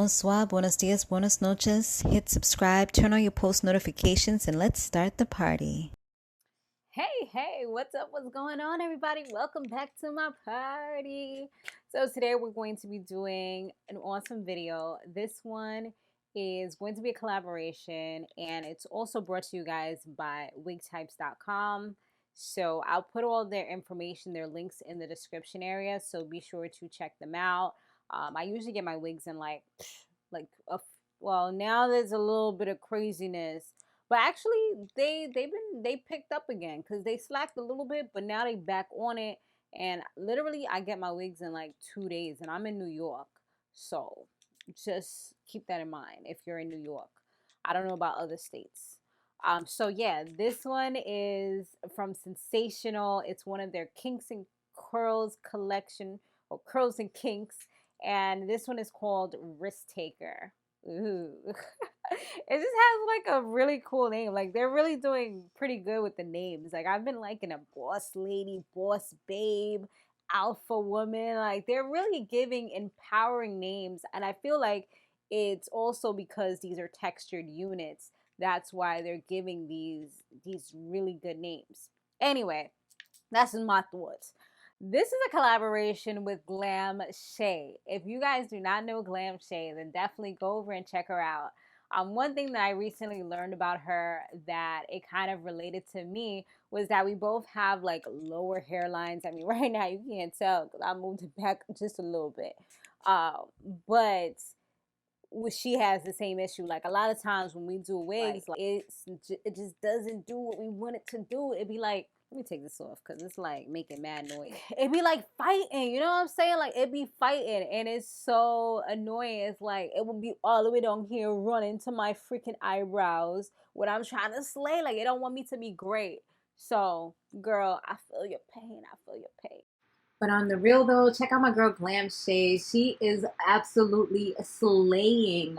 bonsoir, buenos dias, buenas noches. Hit subscribe, turn on your post notifications, and let's start the party. Hey, what's up? What's going on, everybody? Welcome back to my party. So today we're going to be doing an awesome video. This one is going to be a collaboration, and it's also brought to you guys by wigtypes.com. So I'll put all their information, their links in the description area, so be sure to check them out. I usually get my wigs in well, now there's a little bit of craziness, but actually they picked up again because they slacked a little bit, but now they back on it. And literally I get my wigs in like 2 days, and I'm in New York, so just keep that in mind if you're in New York. I don't know about other states. So yeah, this one is from Sensational. It's one of their Kinks and Curls collection, or Curls and Kinks, and this one is called Risk Taker. Ooh. It just has like a really cool name. Like, they're really doing pretty good with the names. Like, I've been liking a boss lady, boss babe, alpha woman. Like, they're really giving empowering names, and I feel like it's also because these are textured units. That's why they're giving these really good names. Anyway, that's my thoughts. This is a collaboration with GlamShae. If you guys do not know GlamShae, then definitely go over and check her out. One thing that I recently learned about her that it kind of related to me was that we both have like lower hairlines. I mean, right now you can't tell because I moved it back just a little bit. But she has the same issue. Like, a lot of times when we do wigs, like, it just doesn't do what we want it to do. It'd be like, let me take this off because it's like making mad noise. It'd be like fighting, you know what I'm saying? Like, it'd be fighting, and it's so annoying. It's like it would be all the way down here running to my freaking eyebrows when I'm trying to slay. Like, it don't want me to be great. So, girl, I feel your pain. I feel your pain. But on the real though, check out my girl GlamShae. She is absolutely slaying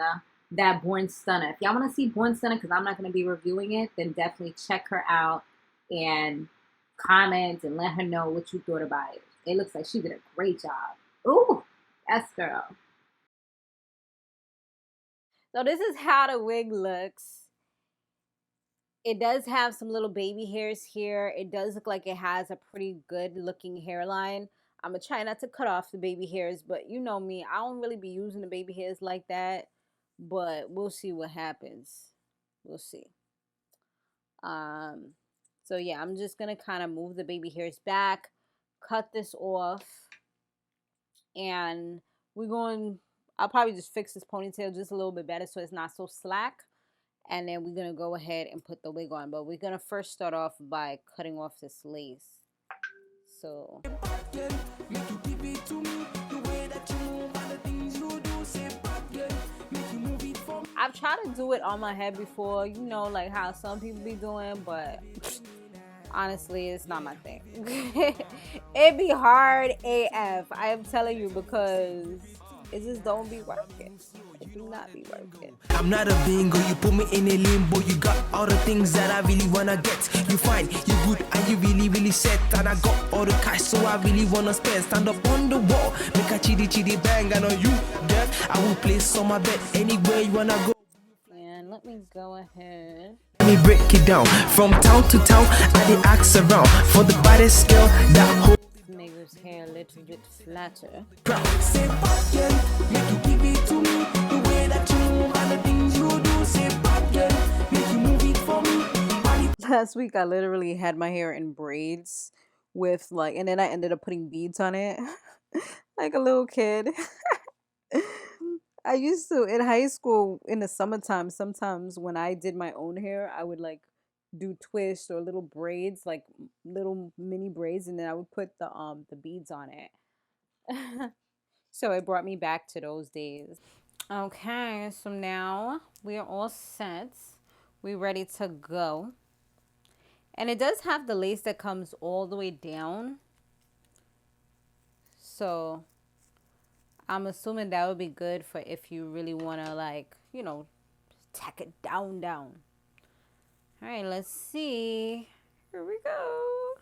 that Born Stunna. If y'all want to see Born Stunna, because I'm not going to be reviewing it, then definitely check her out and comment and let her know what you thought about it. It looks like she did a great job. Ooh, yes, girl. So this is how the wig looks. It does have some little baby hairs here. It does look like it has a pretty good looking hairline. I'm gonna try not to cut off the baby hairs, but you know me, I don't really be using the baby hairs like that, but we'll see what happens. We'll see. So yeah, I'm just gonna kind of move the baby hairs back, cut this off, and I'll probably just fix this ponytail just a little bit better so it's not so slack. And then we're going to go ahead and put the wig on. But we're going to first start off by cutting off this lace. So I've tried to do it on my head before, you know, like how some people be doing, but honestly, it's not my thing. It'd be hard AF. I am telling you, because it just don't be working. It do not be working. I'm not a bingo, you put me in a limbo. You got all the things that I really wanna get. You fine, you good, and you really set. And I got all the cash, so I really wanna spend. Stand up on the wall, make a chitty bang. I know you deaf, I will place on my bed anywhere you wanna go. And let me go ahead. Let me break it down. From town to town, I did ask around for the baddest girl that whole make this hair a little bit flatter. say bad girl, make you give it to me. The way that you move and the things you do. Say bad girl, make you move it for me. Last week I literally had my hair in braids with like, and then I ended up putting beads on it like a little kid. I used to, in high school, in the summertime, sometimes when I did my own hair, I would like do twists or little braids, like little mini braids, and then I would put the beads on it. So it brought me back to those days. Okay, so now we are all set. We're ready to go. And it does have the lace that comes all the way down. So I'm assuming that would be good for if you really want to, like, you know, tack it down. All right, let's see. Here we go.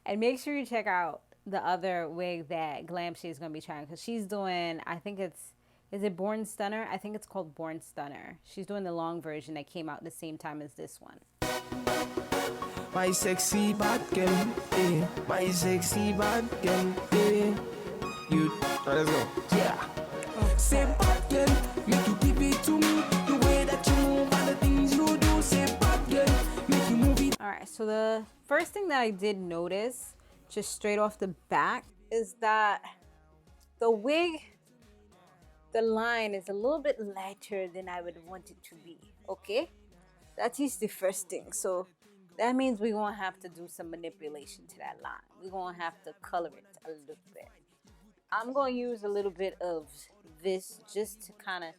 And make sure you check out the other wig that GlamShae is going to be trying, because she's doing, I think it's Is it Born Stunner? I think it's called Born Stunner. She's doing the long version that came out the same time as this one. My sexy bad girl, eh? My sexy bad girl, eh? You, let's go. Yeah. Say bad girl, make you give it to me. The way that you move and the things you do. Say bad girl, make you move it. Alright, so the first thing that I did notice, just straight off the back, is that the wig, the line is a little bit lighter than I would want it to be, okay? That is the first thing. So that means we're going to have to do some manipulation to that line. We're going to have to color it a little bit. I'm going to use a little bit of this just to kind of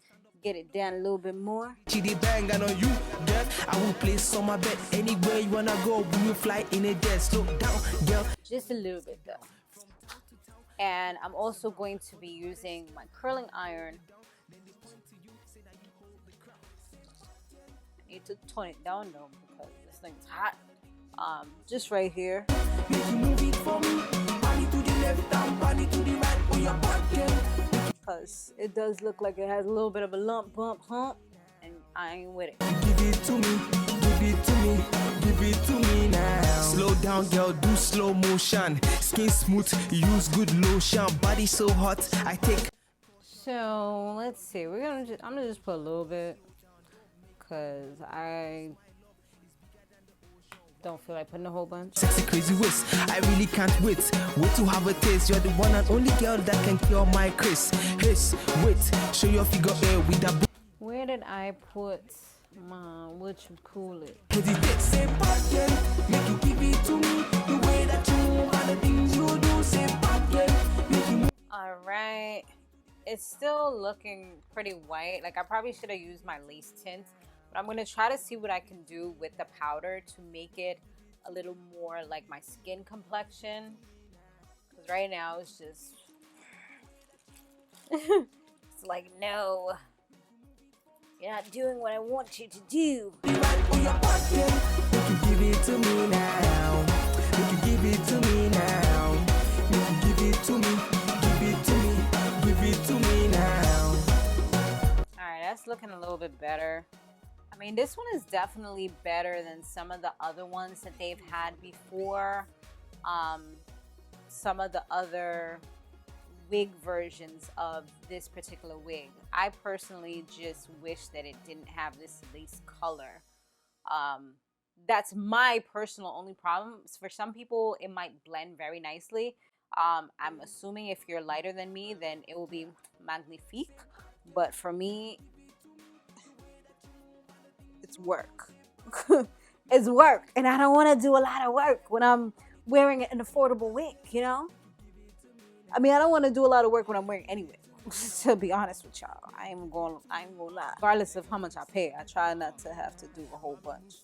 get it down a little bit more. Chidi bang on you, girl. I will place on my bed anywhere you wanna go. When you fly in a jet, slow down, girl. Just a little bit though. And I'm also going to be using my curling iron. I need to tone it down though because this thing's hot. Just right here. Make you move it for me. Body to the left and body to the right. On your back, girl. Because it does look like it has a little bit of a lump, bump, hump, and I ain't with it. Give it to me, give it to me, give it to me now. Slow down, girl, do slow motion. Skin smooth, use good lotion. Body so hot, I take. So let's see. I'm gonna just put a little bit because I don't feel like putting a whole bunch. Sexy crazy waist, I really can't wait. Wait to have a taste. You're the one and only girl that can cure my Chris. Hiss, wait, show your figure with that. Where did I put my what you call it? Hesitate, say bad girl, make you give it to me. The way that you move and the things you do. Say bad girl, make you move. All right, it's still looking pretty white. Like I probably should have used my lace tint. But I'm going to try to see what I can do with the powder to make it a little more like my skin complexion. Because right now it's just... it's like, no. You're not doing what I want you to do. You give it to me now. You give it to me now. You give it to me. Give it to me. Give it to me now. Alright, that's looking a little bit better. I mean, this one is definitely better than some of the other ones that they've had before. Some of the other wig versions of this particular wig. I personally just wish that it didn't have this lace color. That's my personal only problem. For some people, it might blend very nicely. I'm assuming if you're lighter than me, then it will be magnifique. But for me, it's work. It's work, and I don't want to do a lot of work when I'm wearing an affordable wig, you know? I mean, I don't want to do a lot of work when I'm wearing any wig. To be honest with y'all, I ain't gonna lie. Regardless of how much I pay, I try not to have to do a whole bunch.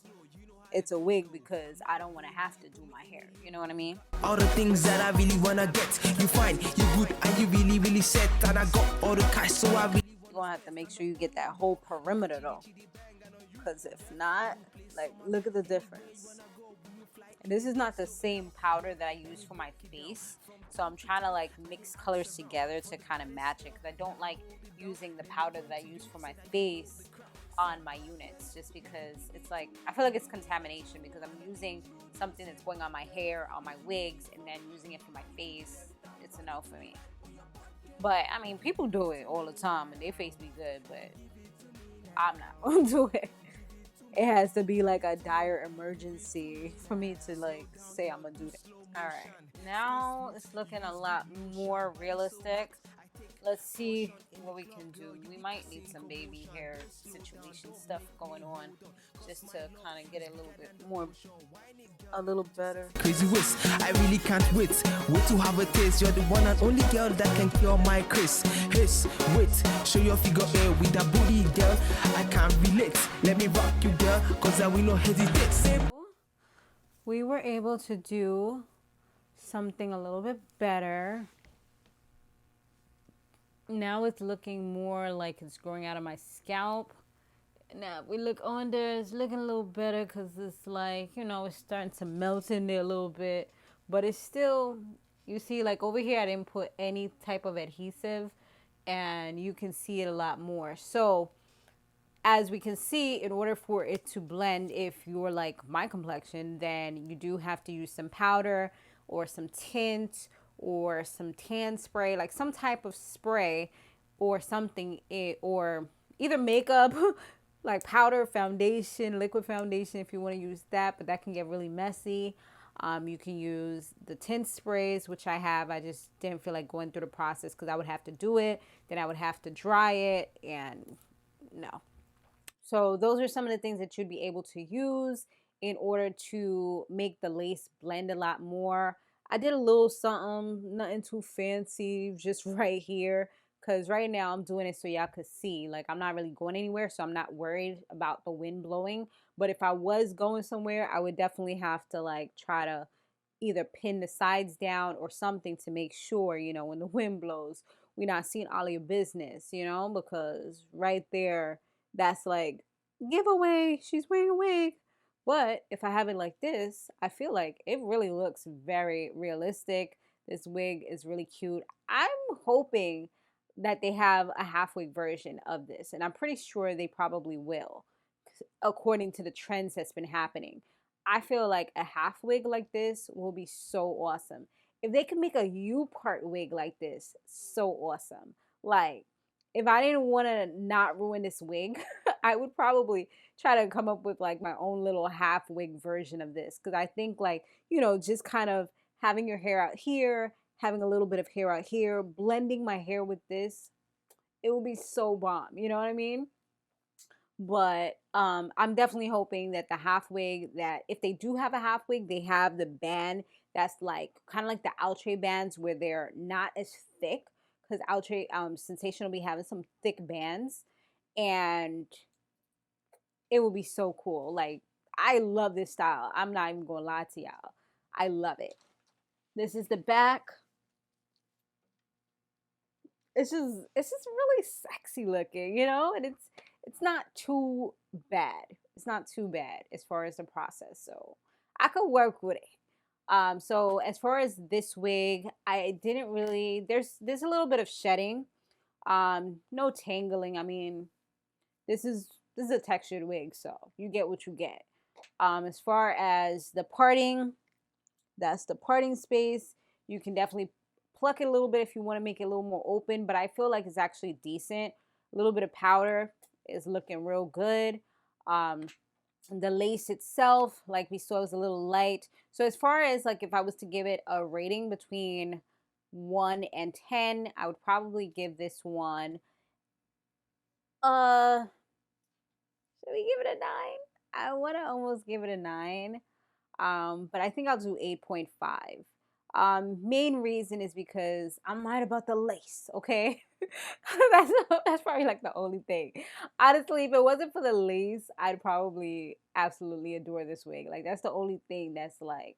It's a wig because I don't want to have to do my hair. You know what I mean? All the things that I really wanna get, you find, you good, and you really, really set. And I got all the cash, so I really. You're gonna have to make sure you get that whole perimeter though. Because if not, like, look at the difference. And this is not the same powder that I use for my face. So I'm trying to like mix colors together to kind of match it. Because I don't like using the powder that I use for my face on my units. Just because it's like, I feel like it's contamination. Because I'm using something that's going on my hair, on my wigs, and then using it for my face. It's a no for me. But, I mean, people do it all the time. And their face be good. But I'm not going to do it. It has to be like a dire emergency for me to like say I'm gonna do that. All right, now it's looking a lot more realistic. Let's see what we can do. We might need some baby hair situation stuff going on just to kind of get it a little bit more, a little better. Crazy waist, I really can't wait. Wait to have a taste. You're the one and only girl that can cure my Chris. Hiss, wait, show your figure with that booty, girl. I can't relate. Let me rock you, girl, cause I will not hesitate. We were able to do something a little bit better. Now it's looking more like it's growing out of my scalp. Now we look under, it's looking a little better because it's like, you know, it's starting to melt in there a little bit. But it's still, you see, like over here I didn't put any type of adhesive. and you can see it a lot more. So as we can see, in order for it to blend, if you're like my complexion, then you do have to use some powder or some tint or some tan spray, like some type of spray or something, or either makeup, like powder, foundation, liquid foundation if you want to use that, but that can get really messy. You can use the tint sprays, which I have. I just didn't feel like going through the process because I would have to do it. Then I would have to dry it, and no. So those are some of the things that you'd be able to use in order to make the lace blend a lot more. I did a little something, nothing too fancy, just right here. Because right now I'm doing it so y'all could see. Like, I'm not really going anywhere, so I'm not worried about the wind blowing. But if I was going somewhere, I would definitely have to, like, try to either pin the sides down or something to make sure, you know, when the wind blows, we're not seeing all of your business, you know, because right there, that's like giveaway, she's wearing a wig. But if I have it like this, I feel like it really looks very realistic. This wig is really cute. I'm hoping that they have a half wig version of this, and I'm pretty sure they probably will, according to the trends that's been happening. I feel like a half wig like this will be so awesome. If they can make a U-part wig like this, so awesome. Like, if I didn't want to not ruin this wig, I would probably try to come up with like my own little half wig version of this. Because I think, like, you know, just kind of having your hair out here, having a little bit of hair out here, blending my hair with this, it will be so bomb. You know what I mean? But I'm definitely hoping that the half wig, that if they do have a half wig, they have the band that's like kind of like the outre bands where they're not as thick, because outre Sensational be having some thick bands, and it will be so cool. Like, I love this style. I'm not even gonna lie to y'all. I love it. This is the back. It's just really sexy looking, you know, and it's not too bad. It's not too bad as far as the process, so I could work with it. So as far as this wig, I didn't really, there's a little bit of shedding, no tangling. I mean, this is a textured wig, so you get what you get. As far as the parting, that's the parting space. You can definitely pluck it a little bit if you want to make it a little more open, but I feel like it's actually decent. A little bit of powder is looking real good. The lace itself, like we saw, is a little light. So as far as like if I was to give it a rating between 1 and 10, I would probably give this one, should we give it a 9? I want to almost give it a 9. But I think I'll do 8.5. Main reason is because I'm mad about the lace, okay? that's probably like the only thing. Honestly, if it wasn't for the lace, I'd probably absolutely adore this wig. Like, that's the only thing that's like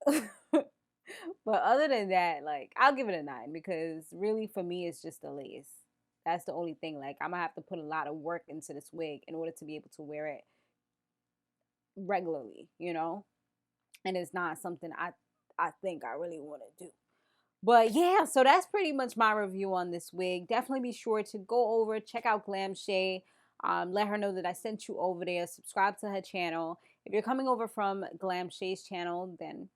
but other than that, like, I'll give it a 9, because really for me it's just the lace. That's the only thing. Like, I'm gonna have to put a lot of work into this wig in order to be able to wear it regularly, you know? And it's not something I think I really want to do. But yeah, so that's pretty much my review on this wig. Definitely be sure to go over, check out GlamShae. Let her know that I sent you over there. Subscribe to her channel. If you're coming over from GlamShae's channel, then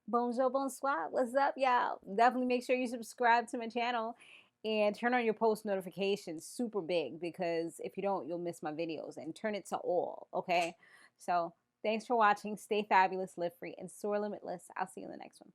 bonjour, bonsoir. What's up, y'all? Definitely make sure you subscribe to my channel and turn on your post notifications. Super big, because if you don't, you'll miss my videos. And turn it to all, okay? So thanks for watching. Stay fabulous, live free, and soar limitless. I'll see you in the next one.